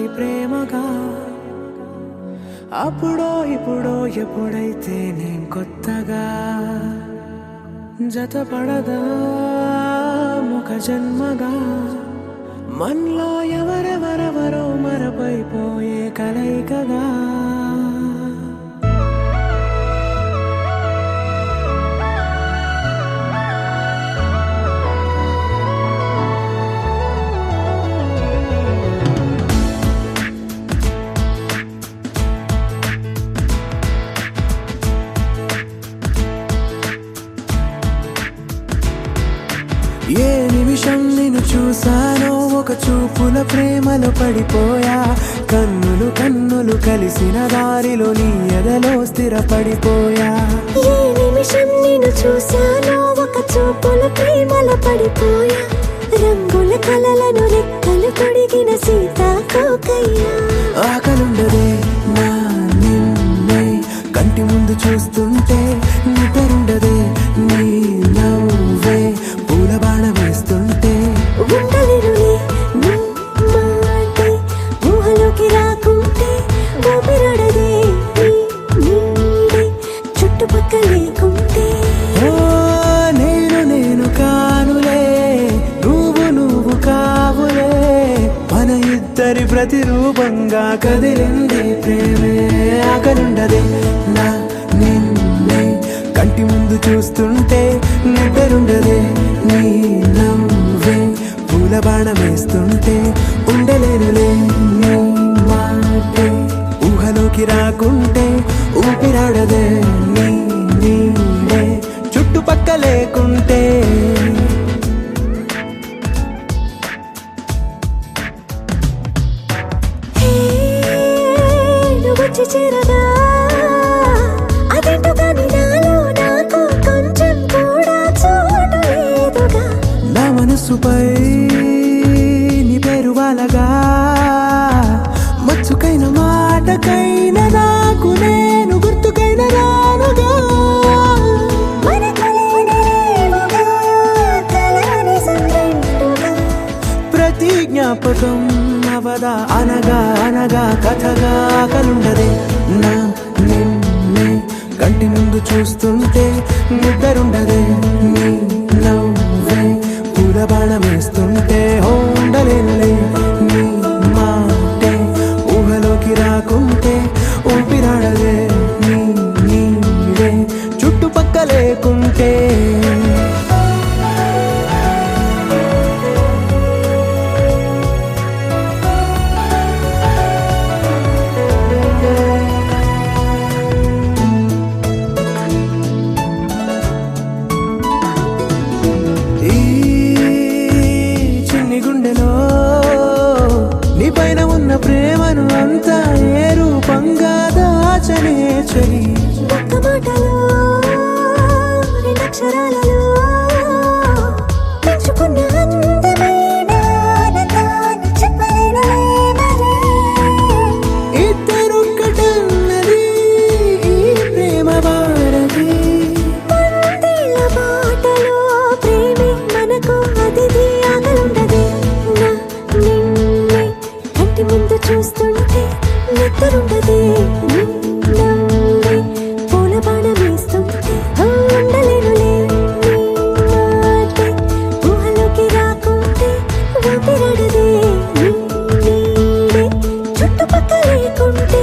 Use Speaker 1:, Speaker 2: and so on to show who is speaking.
Speaker 1: అది ప్రేమగా అప్పుడో ఇప్పుడో ఎప్పుడైతే నేను కొత్తగా జతపడదా ముఖ జన్మగా మనలో ఎవరెవరెవరో మరపైపోయే కలయికగా ఏ నిమిషం నిన్ను చూసానో ఒక చూపుల ప్రేమలో పడిపోయా కన్నులు కన్నులు కలిసిన దారిలో నీ ఎదలో స్థిరపడిపోయా
Speaker 2: ఏ నిమిషం నిన్ను చూసానో ఒక చూపుల ప్రేమలో పడిపోయా రంగుల కలలను రెక్కలు తొడిగిన సీతాకోకయ్యా
Speaker 1: ఆకలుండదే నా నిన్నే కంటి ముందు చూస్తుంటే నిద్రుండదే నీ నవ్వే పూల బాణ వేస్తుంటే
Speaker 2: ఉండలేనులే నీ మాటే ఊహలోకి రాకుంటే ఊపిరాడదే నీ నీడే చుట్టుపక్కల లేకుంటే
Speaker 1: ఓ నేను కానులే నువ్వు కావులే మన ఇద్దరి ప్రతిరూపంగా కదిలింది ప్రేమే ఆకలుండదే నా నిన్నే కంటి ముందు చూస్తుంటే నిద్రుండదే నీ నవ్వే పూల బాణ వేస్తుంటే ఉండలేనులే నీ మాటే ఊహలోకి రాకుంటే ఊపిరాడదే నీ నీడే చుట్టుపక్క లేకుంటే
Speaker 2: వచ్చి చేరగా అదేంటో కానీ నాలో నాకు కొంచెం కూడా చోటు లేదుగా
Speaker 1: నా మనసుపై నీ పేరు వాలగా మచ్చుకైన మాటకైన నాకు నేను గుర్తుకైన రానుగా
Speaker 2: మనకులేనిదేముగా కలని సందెంటుగా
Speaker 1: ప్రతి జ్ఞాపకం అవదా అనగా అనగా కథగా కలుండదే నా నిన్నే కంటి ముందు చూస్తుంటే నిద్రుండదే నీ నవ్వే పూల బాణ వేస్తుంటే ఉండలేనులే నీ మాటే ఊహలోకి రాకుంటే ఊపిరాడదే నీ నీడే చుట్టుపక్క లేకుంటే గుండెలో నీ పైన ఉన్న ప్రేమను అంతా ఏ రూపంగా దాచనే చలి
Speaker 2: ఒక్క మాటలో రెండక్షరాలలో పెంచుకున్న అందమైన ఆనందాన్ని చెప్పలేనులే మరి.
Speaker 1: ఇద్దరొక్కటన్నది ఈ ప్రేమ భారతి
Speaker 2: వందేళ్ల బాటలో ప్రేమే మనకు అతిథి ఆగలుండదే నా నిన్నే కంటి ముందు చూస్తుంటే నిద్రుండదే నీ నవ్వే పూల బాణ వేస్తుంటే ఉండలేనులే నీ మాటే ఊహలోకి రాకుంటే ఊపిరాడదే నీ నీడే చుట్టుపక్కల లేకుంటే